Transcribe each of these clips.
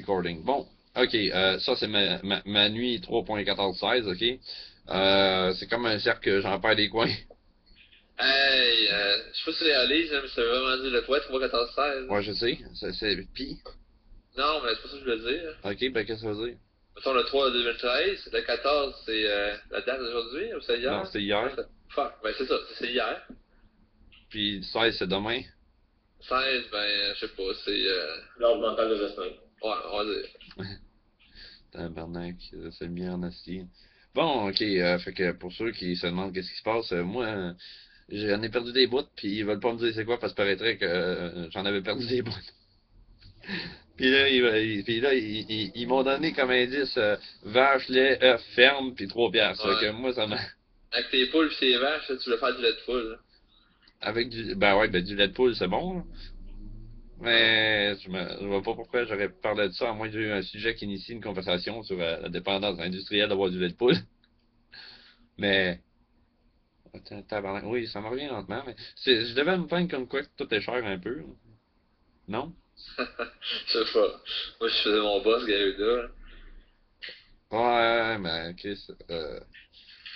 recording. Bon, ok, ça c'est ma nuit 3.14.16, ok. C'est comme un cercle que j'en perds des coins. Hey, je sais pas si tu réalises, mais c'est vraiment dire le toit, 3, 14, 16. Ouais, je sais, c'est pis. Non, mais c'est pas ça que je voulais dire. Ok, ben qu'est-ce que ça veut dire? Mettons le 3 de 2013, le 14, c'est la date d'aujourd'hui, ou c'est Non, hier? c'était Ah, hier. fuck, ben c'est ça, c'est hier. Puis le 16, c'est demain. 16, ben, je sais pas, c'est. L'ordre mental de Justin. Ouais, on va dire. Tabarnak, c'est bien en acier. Bon, ok, fait que pour ceux qui se demandent qu'est-ce qui se passe, moi, j'en ai perdu des bouts, puis ils veulent pas me dire c'est quoi, parce que paraîtrait que j'en avais perdu des bouts. Puis là, ils m'ont donné comme indice vache, lait, œuf, ferme, puis 3 piastres. Fait Ouais. que moi, ça m'a... Avec tes poules pis tes vaches, là, tu veux faire du lait de poule. Là. Avec du... Ben ouais, ben du lait de poule, c'est bon, là. Ouais. Mais je vois pas pourquoi j'aurais parlé de ça, à moins que j'ai eu un sujet qui initie une conversation sur la dépendance industrielle d'avoir du lait de poule. Mais... Attends, tabarnak. Oui, ça me revient lentement, mais... Je devais me plaindre comme quoi que tout est cher un peu. Non? Je sais pas. Moi, je faisais mon boss, Garuda. Ouais, mais Chris...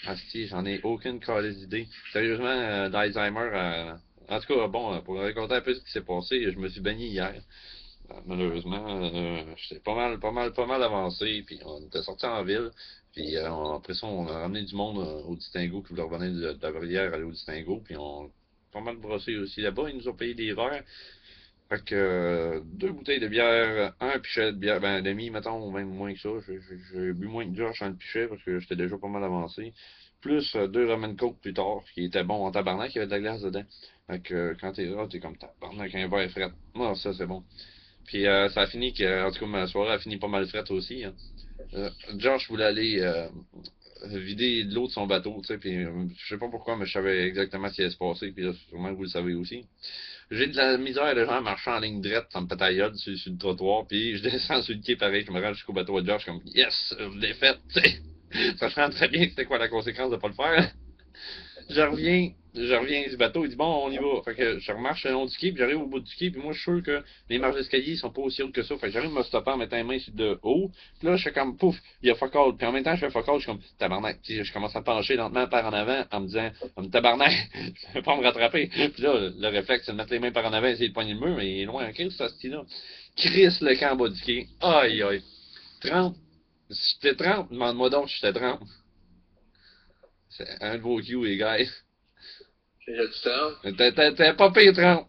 Asti, j'en ai aucune calice d'idée. Sérieusement, l'Alzheimer, en tout cas, bon, pour raconter un peu ce qui s'est passé, je me suis baigné hier. Malheureusement, j'étais pas mal avancé, puis on était sorti en ville, puis après ça, on a ramené du monde au Distingo qui voulait revenir de la Verrière aller au Distingo, puis on a pas mal brossé aussi là-bas. Ils nous ont payé des verres. Fait que 2 bouteilles de bière, un pichet de bière, ben demi, mettons, ou même moins que ça. J'ai bu moins que Josh dans le pichet parce que j'étais déjà pas mal avancé. Plus 2 ramen coke plus tard, qui était bon en tabarnak, il y avait de la glace dedans. Fait que quand t'es là, t'es comme tabarnak, un verre fret. Moi, ça c'est bon. Puis ça a fini que, en tout cas, ma soirée a fini pas mal frette aussi. Hein. Josh voulait aller vider de l'eau de son bateau, tu sais, puis je sais pas pourquoi, mais je savais exactement ce qui allait se passer, puis là, sûrement que vous le savez aussi. J'ai de la misère de gens marchant en ligne droite, ça me pète la gueule sur le trottoir, puis je descends sur le quai pareil, je me rends jusqu'au bateau de Josh, comme yes, je l'ai fait, tu sais. Ça se rend très bien c'était quoi la conséquence de pas le faire. Je reviens du bateau, il dit bon, on y va. Fait que je remarche le long du quai, puis j'arrive au bout du quai, puis moi je suis sûr que les marches d'escalier sont pas aussi hautes que ça. Fait que j'arrive à me stopper en mettant les mains sur de haut. Puis là, je fais comme pouf, il y a fuck all. Puis en même temps, je fais fuck all, je suis comme tabarnak. Puis je commence à pencher lentement par en avant en me disant comme tabarnak, je vais pas me rattraper. Puis là, le réflexe, c'est de mettre les mains par en avant, essayer de poigner le mur, mais il est loin, Chris, ça style-là. Chris le camp en bas du quai. Aïe aïe. 30. Si j'étais 30, demande-moi donc si j'étais 30. C'est un de vos cues, les gars. J'ai du temps. T'as pas payé 30.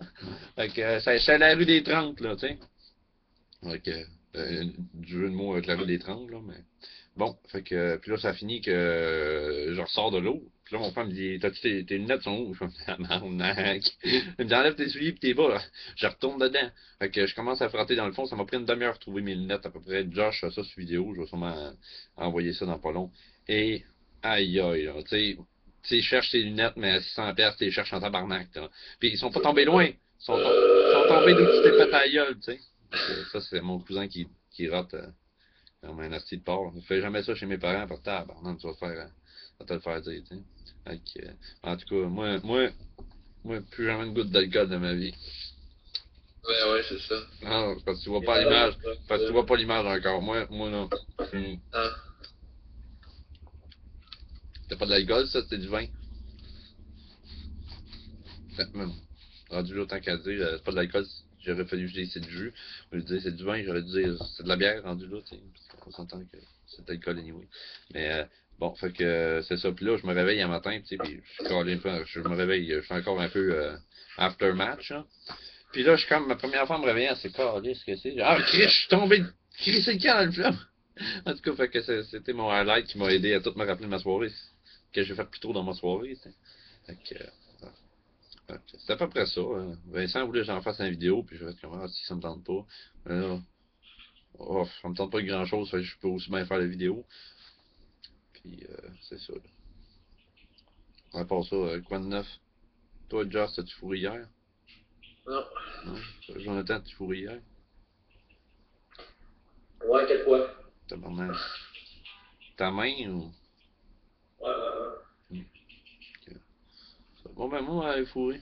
Fait que c'est la rue des 30, là, tu sais. Fait que, du jeu de mots avec la rue des 30, là, mais... Bon, fait que, puis là, ça finit que je ressors de l'eau. Puis là, mon père me dit, t'as-tu tes lunettes sont où? Je me dis, tabarnak. Il me dit, enlève tes souliers pis tes bas, là. Je retourne dedans. Fait que je commence à frotter dans le fond. Ça m'a pris une demi-heure de trouver mes lunettes, à peu près. Josh a ça sur vidéo. Je vais sûrement envoyer ça dans pas long. Et, aïe, aïe, là, tu sais, cherche tes lunettes, mais à 600 piastres, tu les cherches en tabarnak, là. Puis ils sont pas tombés loin. Ils sont tombés d'où tu t'es fait ta gueule, tu sais. Ça, c'est mon cousin qui rate comme un asti de porc. Je fais jamais ça chez mes parents, parce que tabarnak, tu vas te faire, ça te le faire dire, tu sais. Fait que, en tout cas, moi, plus jamais une goutte d'alcool de ma vie. Ouais, ouais, c'est ça. Non, parce que tu vois pas l'image, parce que tu vois pas l'image encore. Moi, non. Fini. Ah. C'était pas de l'alcool, ça, c'était du vin. Même. Rendu là, tant qu'à dire, c'est pas de l'alcool, j'aurais fallu dire c'est du jus. Je disais c'est du vin, j'aurais dû dire c'est de la bière rendu là, tu sais. Parce qu'on s'entend que c'est de l'alcool anyway. Mais bon, fait que c'est ça. Puis là, je me réveille un matin, tu sais, puis je me réveille, je suis encore un peu after match, hein. Puis là, je suis comme ma première fois à me réveiller, c'est calé, ce que c'est. Ah, Chris, je suis tombé, Chris, c'est le camp dans le fleuve. En tout cas, fait que c'était mon highlight qui m'a aidé à tout me rappeler de ma soirée, que j'ai fait plus tôt dans ma soirée, tu sais. Fait que, c'est à peu près ça. Hein. Vincent voulait que j'en fasse une vidéo, puis je vais être comme, ah, si ça me tente pas. Là, oh, ça me tente pas grand chose, fait que je peux aussi bien faire la vidéo. Puis, c'est ça. Là. À part ça, quoi de neuf? Toi, Josh, t'as-tu fourré hier? Non. Non? Jonathan, tu fourré hier? Ouais, quelle fois? Tabarnak. Ta main ou? Ouais, ouais, ouais. Ok. Bon, ben, moi, elle est fourrée.